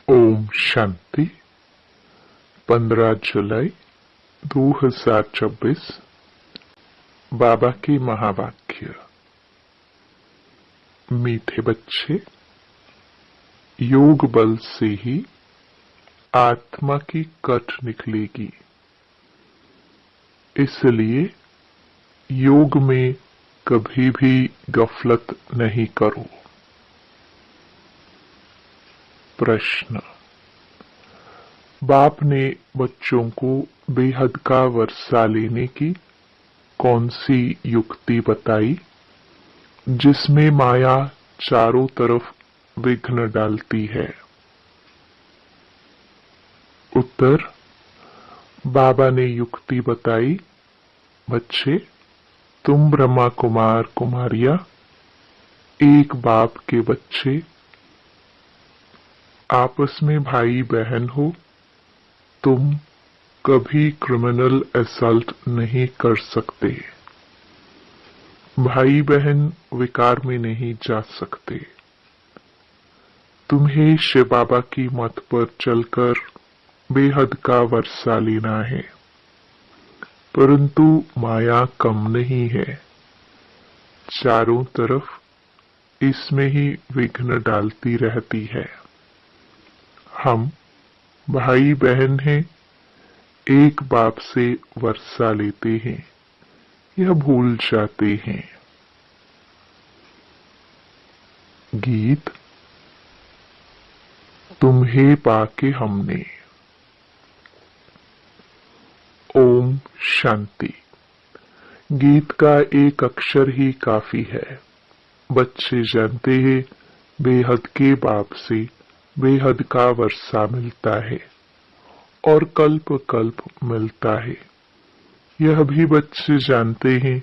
ओम शांति। 15 जुलाई 2024। बाबा के महावाक्य। मीठे बच्चे, योग बल से ही आत्मा की कट निकलेगी, इसलिए योग में कभी भी गफलत नहीं करो। प्रश्न। बाप ने बच्चों को बेहद का वर्षा लेने की कौन सी युक्ति बताई जिसमें माया चारों तरफ विघ्न डालती है? उत्तर। बाबा ने युक्ति बताई, बच्चे, तुम ब्रह्मा कुमार कुमारियां एक बाप के बच्चे, आपस में भाई बहन हो, तुम कभी क्रिमिनल असल्ट नहीं कर सकते, भाई बहन विकार में नहीं जा सकते। तुम्हें शिव बाबा की मत पर चलकर बेहद का वर्षा लेना है, परंतु माया कम नहीं है, चारों तरफ इसमें ही विघ्न डालती रहती है। हम भाई बहन हैं, एक बाप से वर्षा लेते हैं, यह भूल जाते हैं। गीत। तुम्हें पाके हमने। ओम शांति। गीत का एक अक्षर ही काफी है। बच्चे जानते हैं बेहद के बाप से बेहद का वर्षा मिलता है और कल्प कल्प मिलता है। यह भी बच्चे जानते हैं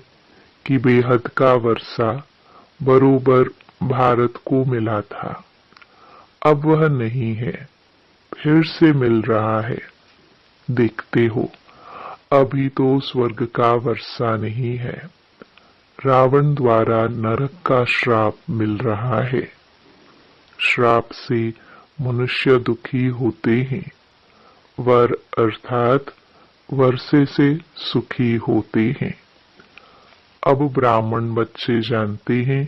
कि बेहद का वर्षा बरोबर भारत को मिला था, अब वह नहीं है, फिर से मिल रहा है। देखते हो, अभी तो स्वर्ग का वर्षा नहीं है, रावण द्वारा नरक का श्राप मिल रहा है। श्राप से मनुष्य दुखी होते हैं, वर अर्थात वर्षे से सुखी होते हैं। अब ब्राह्मण बच्चे जानते हैं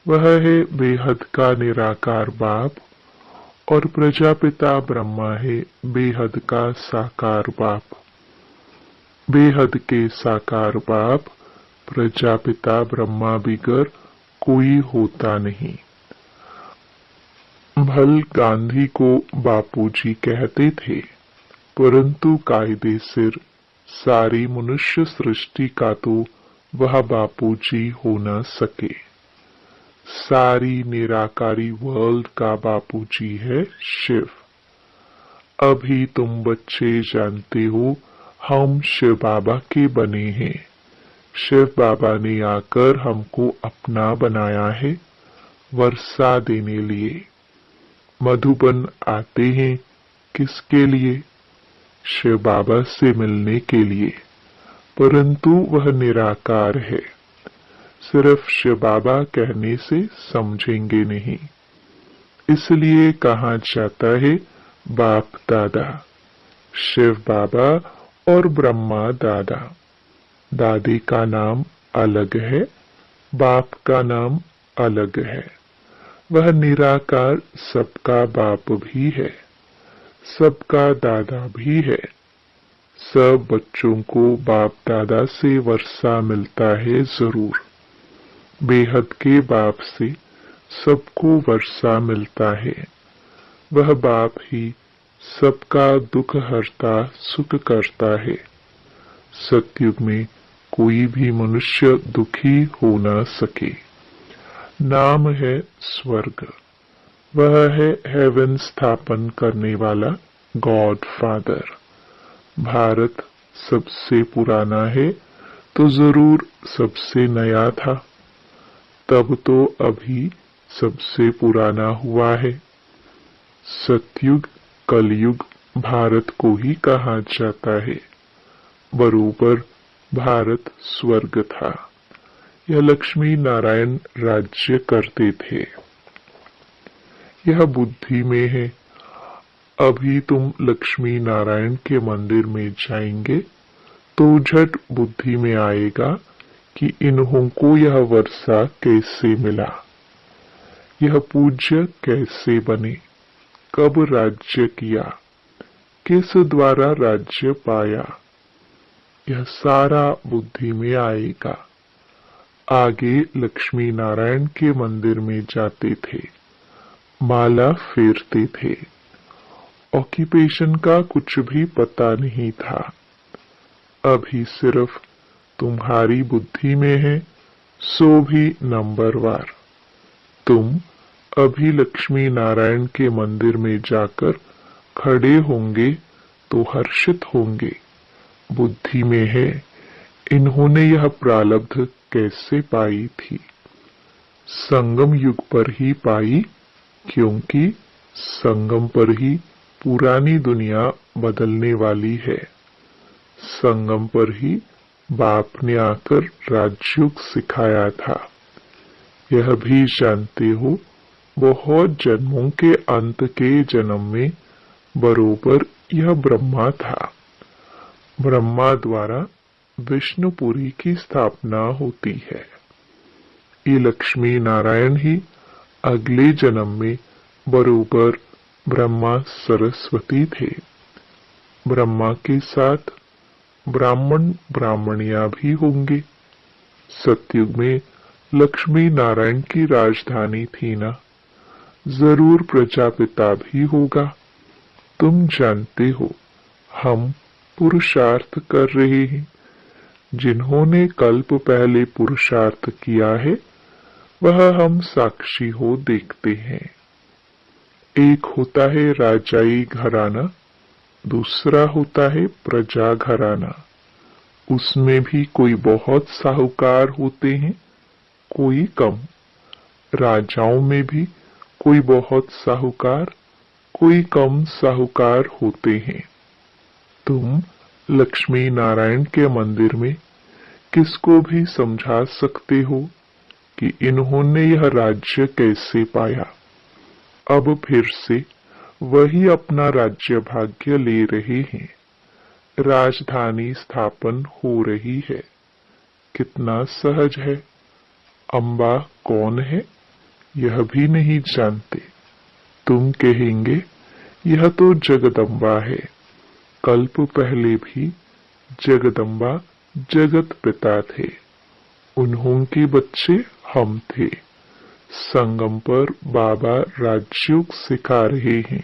वह है बेहद का निराकार बाप और प्रजापिता ब्रह्मा है बेहद का साकार बाप। बेहद के साकार बाप प्रजापिता ब्रह्मा बिगर कोई होता नहीं। भल गांधी को बापूजी कहते थे, परंतु कायदे सिर सारी मनुष्य सृष्टि का तो वह बापूजी हो न सके। सारी निराकारी वर्ल्ड का बापूजी है शिव। अभी तुम बच्चे जानते हो हम शिव बाबा के बने हैं। शिव बाबा ने आकर हमको अपना बनाया है वर्षा देने लिए। मधुबन आते हैं किसके लिए? शिव बाबा से मिलने के लिए, परंतु वह निराकार है। सिर्फ शिव बाबा कहने से समझेंगे नहीं, इसलिए कहा जाता है बाप दादा। शिव बाबा और ब्रह्मा दादा। दादी का नाम अलग है, बाप का नाम अलग है। वह निराकार सबका बाप भी है, सबका दादा भी है। सब बच्चों को बाप दादा से वर्षा मिलता है जरूर। बेहद के बाप से सबको वर्षा मिलता है। वह बाप ही सबका दुख हरता सुख करता है। सतयुग में कोई भी मनुष्य दुखी हो न सके। नाम है स्वर्ग। वह है हेवन स्थापन करने वाला गॉड फादर। भारत सबसे पुराना है तो जरूर सबसे नया था, तब तो अभी सबसे पुराना हुआ है। सतयुग कलयुग भारत को ही कहा जाता है। बरोबर भारत स्वर्ग था। यह लक्ष्मी नारायण राज्य करते थे। यह बुद्धि में है। अभी तुम लक्ष्मी नारायण के मंदिर में जाएंगे तो झट बुद्धि में आएगा कि इन्हों को यह वर्षा कैसे मिला, यह पूज्य कैसे बने, कब राज्य किया, किस द्वारा राज्य पाया, यह सारा बुद्धि में आएगा। आगे लक्ष्मी नारायण के मंदिर में जाते थे, माला फेरते थे, ऑक्यूपेशन का कुछ भी पता नहीं था। अभी सिर्फ तुम्हारी बुद्धि में है, सो भी नंबरवार। तुम अभी लक्ष्मी नारायण के मंदिर में जाकर खड़े होंगे तो हर्षित होंगे, बुद्धि में है इन्होंने यह प्रारब्ध कैसे पाई थी। संगम युग पर ही पाई, क्योंकि संगम पर ही पुरानी दुनिया बदलने वाली है। संगम पर ही बाप ने आकर राजयोग सिखाया था। यह भी जानते हो, बहुत जन्मों के अंत के जन्म में बरोबर यह ब्रह्मा था। ब्रह्मा द्वारा विष्णुपुरी की स्थापना होती है। ये लक्ष्मी नारायण ही अगले जन्म में बरोबर ब्रह्मा सरस्वती थे। ब्रह्मा के साथ ब्राह्मण ब्राह्मणियां भी होंगे। सतयुग में लक्ष्मी नारायण की राजधानी थी ना, जरूर प्रजापिता भी होगा। तुम जानते हो, हम पुरुषार्थ कर रहे हैं। जिन्होंने कल्प पहले पुरुषार्थ किया है वह हम साक्षी हो देखते हैं। एक होता है राजाई घराना, दूसरा होता है प्रजा घराना। उसमें भी कोई बहुत साहूकार होते हैं, कोई कम। राजाओं में भी कोई बहुत साहूकार, कोई कम साहूकार होते हैं। तुम लक्ष्मी नारायण के मंदिर में किसको भी समझा सकते हो कि इन्होंने यह राज्य कैसे पाया। अब फिर से वही अपना राज्य भाग्य ले रहे हैं। राजधानी स्थापन हो रही है। कितना सहज है। अम्बा कौन है यह भी नहीं जानते। तुम कहेंगे यह तो जगदम्बा है। कल्प पहले भी जगदम्बा जगत पिता थे। उन्हों के बच्चे हम थे। संगम पर बाबा राजयोग सिखा रहे हैं।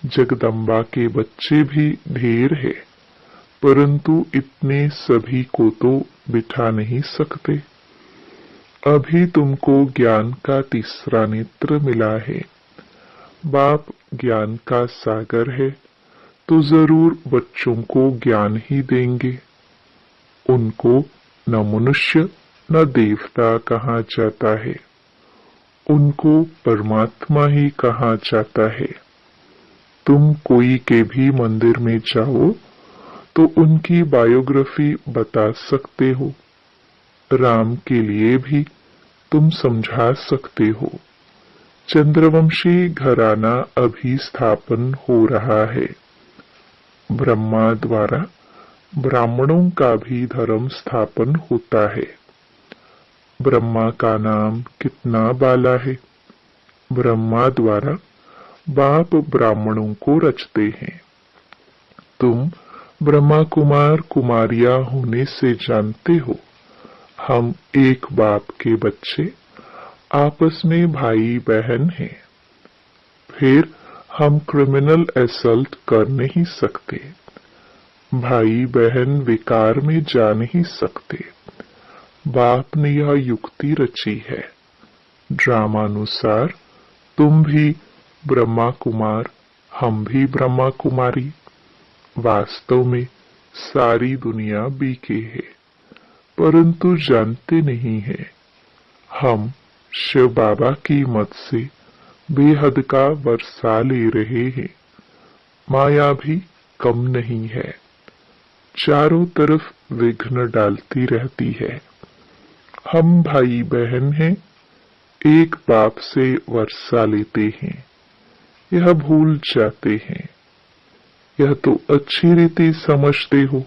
जगदम्बा के बच्चे भी ढेर है, परंतु इतने सभी को तो बिठा नहीं सकते। अभी तुमको ज्ञान का तीसरा नेत्र मिला है। बाप ज्ञान का सागर है, तो जरूर बच्चों को ज्ञान ही देंगे। उनको न मनुष्य न देवता कहा जाता है, उनको परमात्मा ही कहा जाता है। तुम कोई के भी मंदिर में जाओ तो उनकी बायोग्राफी बता सकते हो। राम के लिए भी तुम समझा सकते हो। चंद्रवंशी घराना अभी स्थापन हो रहा है। ब्रह्मा द्वारा ब्राह्मणों का भी धर्म स्थापन होता है। ब्रह्मा का नाम कितना बाला है। ब्रह्मा द्वारा बाप ब्राह्मणों को रचते हैं। तुम ब्रह्मा कुमार कुमारियां होने से जानते हो, हम एक बाप के बच्चे आपस में भाई बहन हैं। फिर हम क्रिमिनल असल्ट कर नहीं सकते। भाई बहन विकार में जा नहीं सकते। बाप ने यह युक्ति रची है। ड्रामानुसार तुम भी ब्रह्मा कुमार, हम भी ब्रह्मा कुमारी। वास्तव में सारी दुनिया बीके है, परंतु जानते नहीं है। हम शिव बाबा की मत से बेहद का वर्षा ले रहे हैं। माया भी कम नहीं है, चारों तरफ विघ्न डालती रहती है। हम भाई बहन हैं, एक बाप से वर्षा लेते हैं। यह भूल जाते हैं। यह तो अच्छी रीति समझते हो,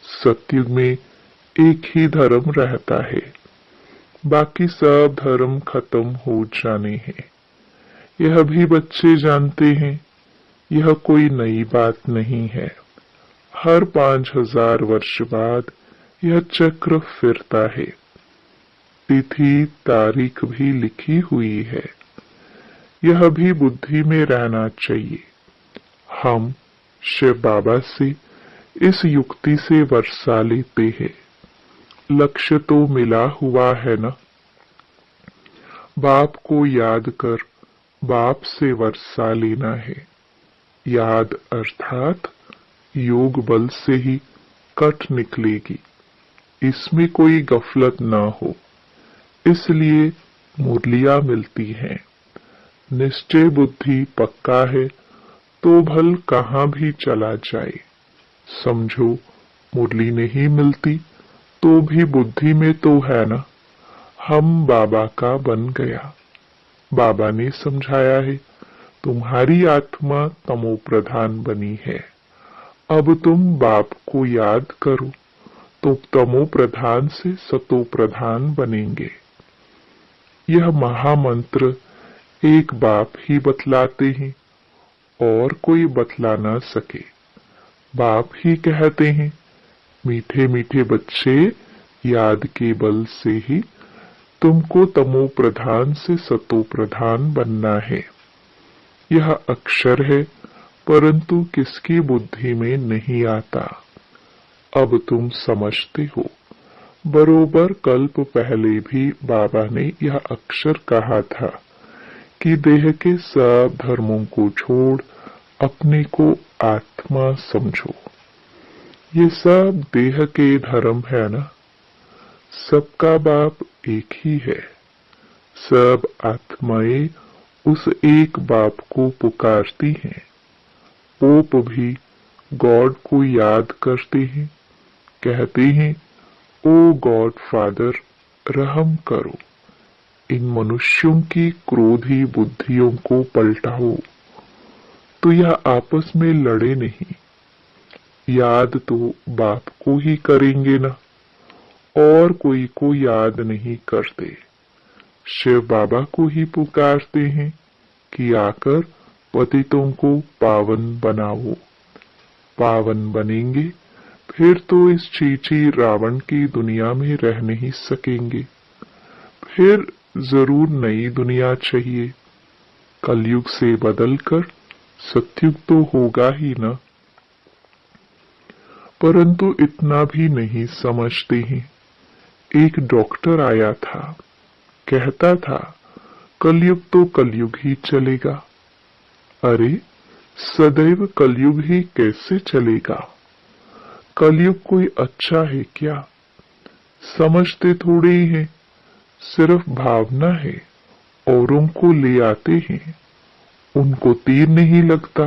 सतयुग में एक ही धर्म रहता है, बाकी सब धर्म खत्म हो जाने हैं। यह भी बच्चे जानते हैं, यह कोई नई बात नहीं है। हर 5000 वर्ष बाद यह चक्र फिरता है। तिथि तारीख भी लिखी हुई है। यह भी बुद्धि में रहना चाहिए। हम शिव बाबा से इस युक्ति से वर्षा लेते हैं। लक्ष्य तो मिला हुआ है ना। बाप को याद कर बाप से वर्षा लेना है। याद अर्थात योग बल से ही कट निकलेगी, इसमें कोई गफलत ना हो। इसलिए मुरलियां मिलती हैं। निश्चय बुद्धि पक्का है तो भल कहाँ भी चला जाए। समझो मुरली नहीं मिलती तो भी बुद्धि में तो है ना, हम बाबा का बन गया। बाबा ने समझाया है, तुम्हारी आत्मा तमो प्रधान बनी है। अब तुम बाप को याद करो तो तमो प्रधान से सतो प्रधान बनेंगे। यह महामंत्र एक बाप ही बतलाते हैं और कोई बतला ना सके। बाप ही कहते हैं, मीठे मीठे बच्चे, याद के बल से ही तुमको तमो प्रधान से सतो प्रधान बनना है। यह अक्षर है, परंतु किसकी बुद्धि में नहीं आता। अब तुम समझते हो। बरोबर कल्प पहले भी बाबा ने यह अक्षर कहा था कि देह के सब धर्मों को छोड़ अपने को आत्मा समझो। ये सब देह के धर्म है ना। सबका बाप एक ही है। सब आत्माएं उस एक बाप को पुकारती हैं। पोप भी गॉड को याद करते हैं, कहते हैं, ओ गॉड फादर रहम करो, इन मनुष्यों की क्रोधी बुद्धियों को पलटाओ। तो यह आपस में लड़े नहीं, याद तो बाप को ही करेंगे ना, और कोई को याद नहीं करते। शिव बाबा को ही पुकारते हैं कि आकर पतितों को पावन बनाओ। पावन बनेंगे फिर तो इस चीची रावण की दुनिया में रह नहीं सकेंगे। फिर जरूर नई दुनिया चाहिए। कलयुग से बदलकर सतयुग तो होगा ही ना। परंतु इतना भी नहीं समझते हैं। एक डॉक्टर आया था, कहता था कलयुग तो कलयुग ही चलेगा। अरे सदैव कलयुग ही कैसे चलेगा। कलयुग कोई अच्छा है क्या। समझते थोड़े ही हैं, सिर्फ भावना है। औरों को ले आते हैं, उनको तीर नहीं लगता,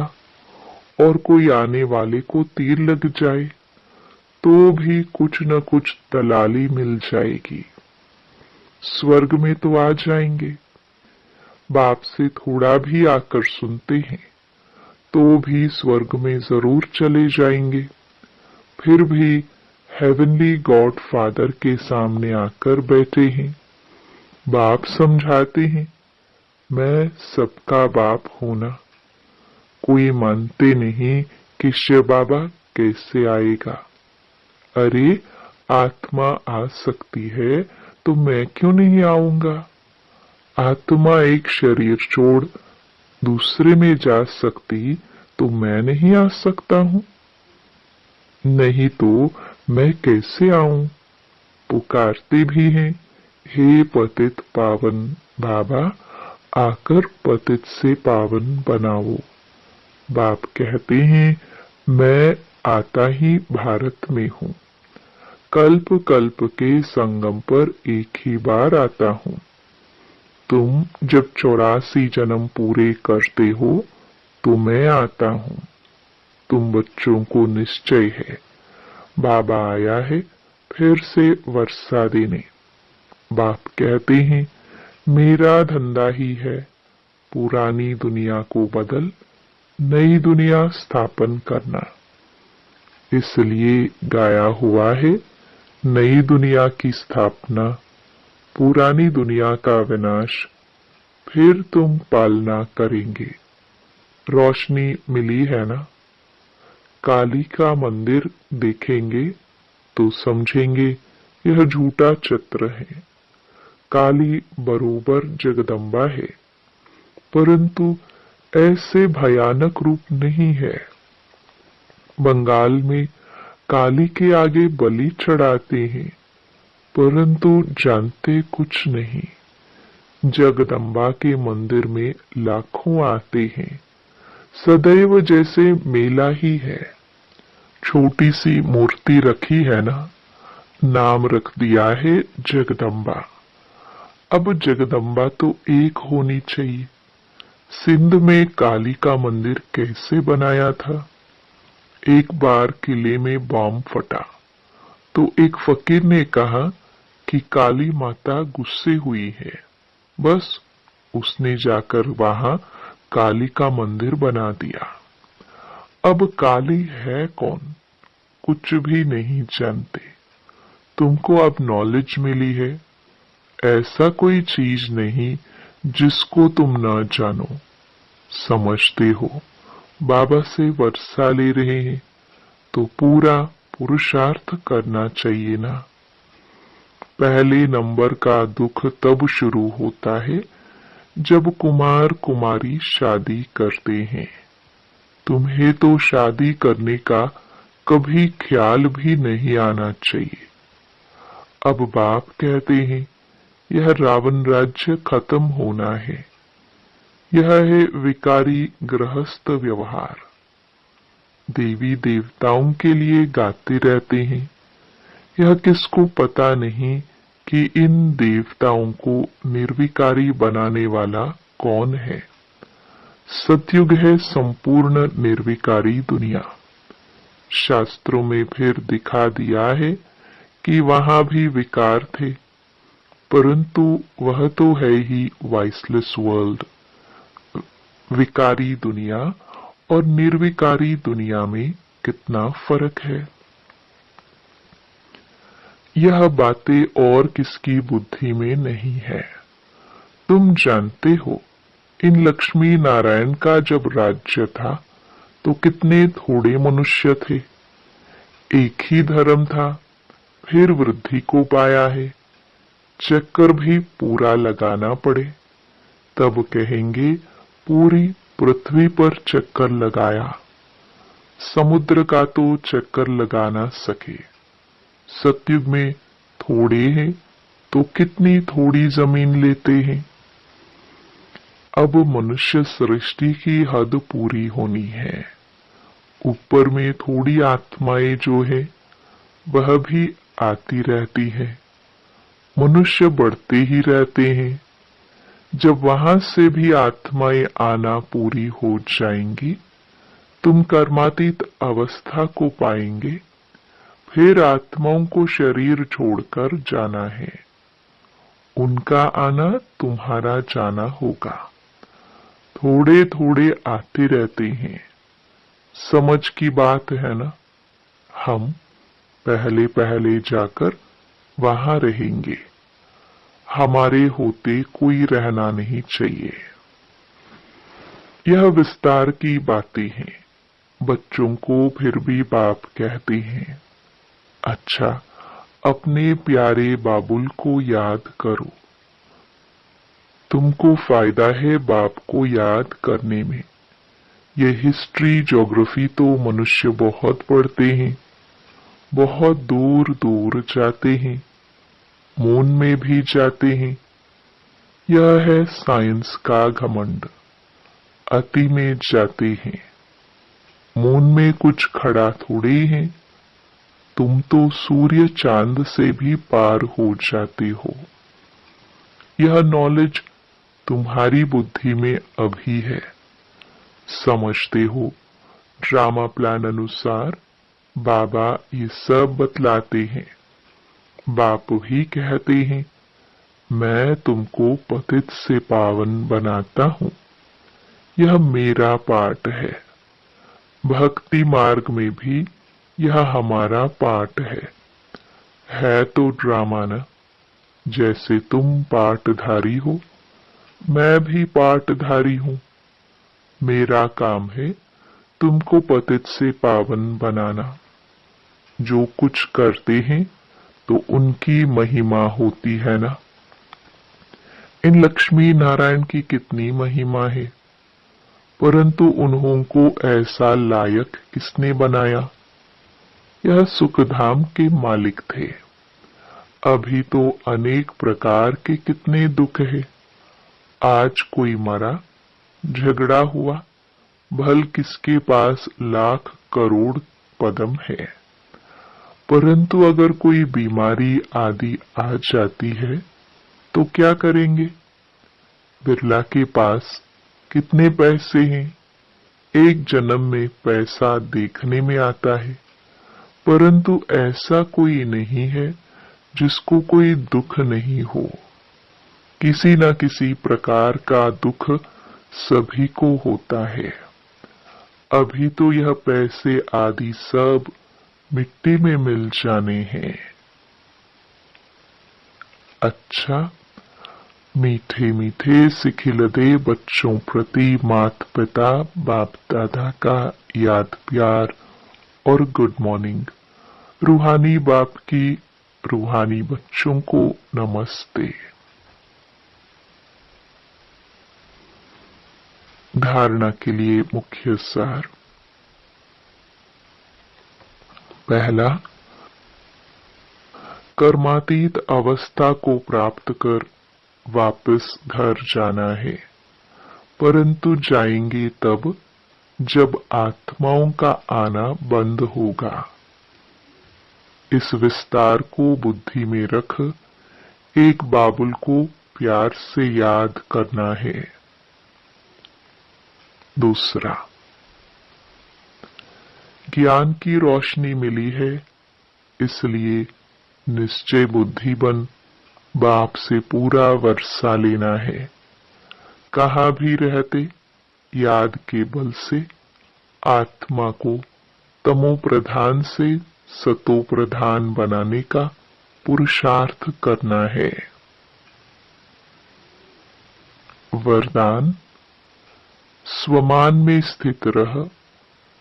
और कोई आने वाले को तीर लग जाए तो भी कुछ न कुछ दलाली मिल जाएगी। स्वर्ग में तो आ जाएंगे। बाप से थोड़ा भी आकर सुनते हैं तो भी स्वर्ग में जरूर चले जाएंगे। फिर भी हेवनली गॉड फादर के सामने आकर बैठे हैं। बाप समझाते हैं, मैं सबका बाप हूं ना। कोई मानते नहीं कि शिव बाबा कैसे आएगा। अरे आत्मा आ सकती है तो मैं क्यों नहीं आऊंगा। आत्मा एक शरीर छोड़ दूसरे में जा सकती तो मैं नहीं आ सकता हूं। नहीं तो मैं कैसे आऊं। पुकारते भी हैं, हे पतित पावन बाबा, आकर पतित से पावन बनाओ। बाप कहते हैं, मैं आता ही भारत में हूं। कल्प कल्प के संगम पर एक ही बार आता हूं। तुम जब 84 जन्म पूरे करते हो तो मैं आता हूं। तुम बच्चों को निश्चय है, बाबा आया है फिर से वर्षा देने। बाप कहते हैं, मेरा धंधा ही है पुरानी दुनिया को बदल नई दुनिया स्थापन करना। इसलिए गाया हुआ है, नई दुनिया की स्थापना, पुरानी दुनिया का विनाश, फिर तुम पालना करेंगे। रोशनी मिली है ना? काली का मंदिर देखेंगे तो समझेंगे यह झूठा चित्र है। काली बरोबर जगदम्बा है, परंतु ऐसे भयानक रूप नहीं है। बंगाल में काली के आगे बलि चढ़ाते हैं, परंतु जानते कुछ नहीं। जगदम्बा के मंदिर में लाखों आते हैं, सदैव जैसे मेला ही है। छोटी सी मूर्ति रखी है ना, नाम रख दिया है जगदम्बा। अब जगदम्बा तो एक होनी चाहिए। सिंध में काली का मंदिर कैसे बनाया था? एक बार किले में बॉम्ब फटा तो एक फकीर ने कहा कि काली माता गुस्से हुई है। बस उसने जाकर वहां काली का मंदिर बना दिया। अब काली है कौन? कुछ भी नहीं जानते। तुमको अब नॉलेज मिली है। ऐसा कोई चीज नहीं जिसको तुम न जानो। समझते हो बाबा से वर्षा ले रहे हैं तो पूरा पुरुषार्थ करना चाहिए ना। पहले नंबर का दुख तब शुरू होता है जब कुमार कुमारी शादी करते हैं। तुम्हें तो शादी करने का कभी ख्याल भी नहीं आना चाहिए। अब बाप कहते हैं यह रावण राज्य खत्म होना है। यह है विकारी गृहस्थ व्यवहार। देवी देवताओं के लिए गाते रहते हैं। यह किसको पता नहीं कि इन देवताओं को निर्विकारी बनाने वाला कौन है। सतयुग है संपूर्ण निर्विकारी दुनिया। शास्त्रों में फिर दिखा दिया है कि वहां भी विकार थे, परंतु वह तो है ही वाइसलेस वर्ल्ड। विकारी दुनिया और निर्विकारी दुनिया में कितना फर्क है। यह बातें और किसकी बुद्धि में नहीं है। तुम जानते हो, इन लक्ष्मी नारायण का जब राज्य था तो कितने थोड़े मनुष्य थे। एक ही धर्म था, फिर वृद्धि को पाया है। चक्कर भी पूरा लगाना पड़े, तब कहेंगे पूरी पृथ्वी पर चक्कर लगाया। समुद्र का तो चक्कर लगा ना सके। सतयुग में थोड़े हैं तो कितनी थोड़ी जमीन लेते हैं। अब मनुष्य सृष्टि की हद पूरी होनी है। ऊपर में थोड़ी आत्माएं जो है वह भी आती रहती है। मनुष्य बढ़ते ही रहते हैं। जब वहां से भी आत्माएं आना पूरी हो जाएंगी, तुम कर्मातीत अवस्था को पाएंगे। फिर आत्माओं को शरीर छोड़कर जाना है। उनका आना तुम्हारा जाना होगा। थोड़े थोड़े आते रहते हैं। समझ की बात है ना। हम पहले पहले जाकर वहां रहेंगे। हमारे होते कोई रहना नहीं चाहिए। यह विस्तार की बातें हैं। बच्चों को फिर भी बाप कहते हैं, अच्छा, अपने प्यारे बाबुल को याद करो। तुमको फायदा है बाप को याद करने में। ये हिस्ट्री ज्योग्राफी तो मनुष्य बहुत पढ़ते हैं, बहुत दूर दूर जाते हैं, मून में भी जाते हैं। यह है साइंस का घमंड। अति में जाते हैं। मून में कुछ खड़ा थोड़ी है। तुम तो सूर्य चांद से भी पार हो जाते हो। यह नॉलेज तुम्हारी बुद्धि में अभी है। समझते हो, ड्रामा प्लान अनुसार बाबा ये सब बतलाते हैं। बाप भी कहते हैं, मैं तुमको पतित से पावन बनाता हूं। यह मेरा पाठ है। भक्ति मार्ग में भी यह हमारा पाठ है तो ड्रामा न। जैसे तुम पाठधारी हो, मैं भी पाठधारी हूं। मेरा काम है तुमको पतित से पावन बनाना। जो कुछ करते हैं तो उनकी महिमा होती है ना। इन लक्ष्मी नारायण की कितनी महिमा है, परंतु उन्हों को ऐसा लायक किसने बनाया। यह सुखधाम के मालिक थे। अभी तो अनेक प्रकार के कितने दुख है। आज कोई मरा, झगड़ा हुआ, भल किसके पास लाख करोड़ पदम है, परंतु अगर कोई बीमारी आदि आ जाती है तो क्या करेंगे। बिरला के पास कितने पैसे हैं। एक जन्म में पैसा देखने में आता है, परंतु ऐसा कोई नहीं है जिसको कोई दुख नहीं हो। किसी न किसी प्रकार का दुख सभी को होता है। अभी तो यह पैसे आदि सब मिट्टी में मिल जाने हैं। अच्छा, मीठे मीठे सिखिलदे बच्चों प्रति माता पिता बाप दादा का याद प्यार और गुड मॉर्निंग। रूहानी बाप की रूहानी बच्चों को नमस्ते। धारणा के लिए मुख्य सार। पहला, कर्मातीत अवस्था को प्राप्त कर वापस घर जाना है, परंतु जाएंगे तब जब आत्माओं का आना बंद होगा। इस विस्तार को बुद्धि में रख एक बाबुल को प्यार से याद करना है। दूसरा, ज्ञान की रोशनी मिली है, इसलिए निश्चय बुद्धि बन बाप से पूरा वर्षा लेना है। कहाँ भी रहते याद के बल से आत्मा को तमो प्रधान से सतो प्रधान बनाने का पुरुषार्थ करना है। वरदान, स्वमान में स्थित रह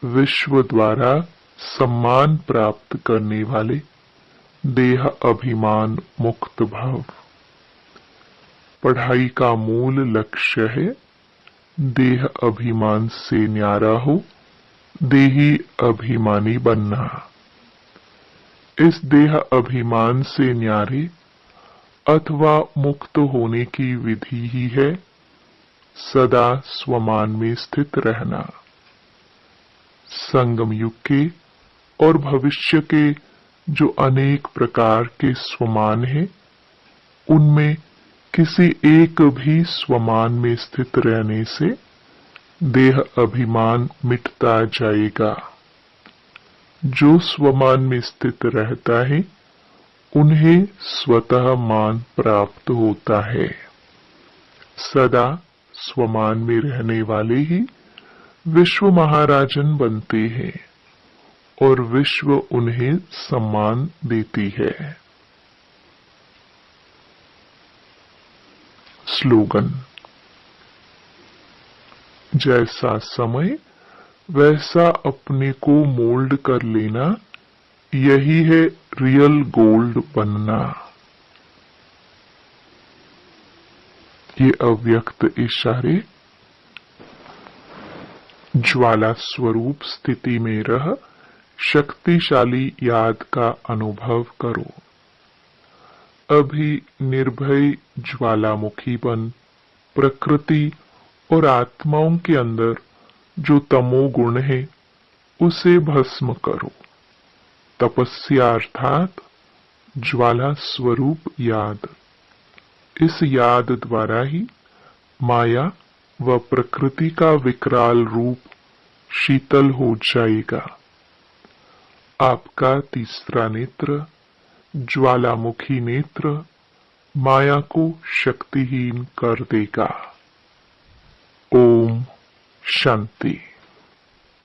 विश्व द्वारा सम्मान प्राप्त करने वाले देह अभिमान मुक्त भव। पढ़ाई का मूल लक्ष्य है देह अभिमान से न्यारा हो देही अभिमानी बनना। इस देह अभिमान से न्यारे अथवा मुक्त होने की विधि ही है सदा स्वमान में स्थित रहना। संगम युग के और भविष्य के जो अनेक प्रकार के स्वमान हैं, उनमें किसी एक भी स्वमान में स्थित रहने से देह अभिमान मिटता जाएगा। जो स्वमान में स्थित रहता है उन्हें स्वतः मान प्राप्त होता है। सदा स्वमान में रहने वाले ही विश्व महाराजन बनते हैं और विश्व उन्हें सम्मान देती है। स्लोगन, जैसा समय वैसा अपने को मोल्ड कर लेना, यही है रियल गोल्ड बनना। ये अव्यक्त इशारे ज्वाला स्वरूप स्थिति में रह शक्तिशाली याद का अनुभव करो। अभी निर्भय ज्वालामुखी बन प्रकृति और आत्माओं के अंदर जो तमोगुण है उसे भस्म करो। तपस्या अर्थात ज्वाला स्वरूप याद। इस याद द्वारा ही माया व प्रकृति का विकराल रूप शीतल हो जाएगा। आपका तीसरा नेत्र ज्वालामुखी नेत्र माया को शक्तिहीन कर देगा। ओम शांति।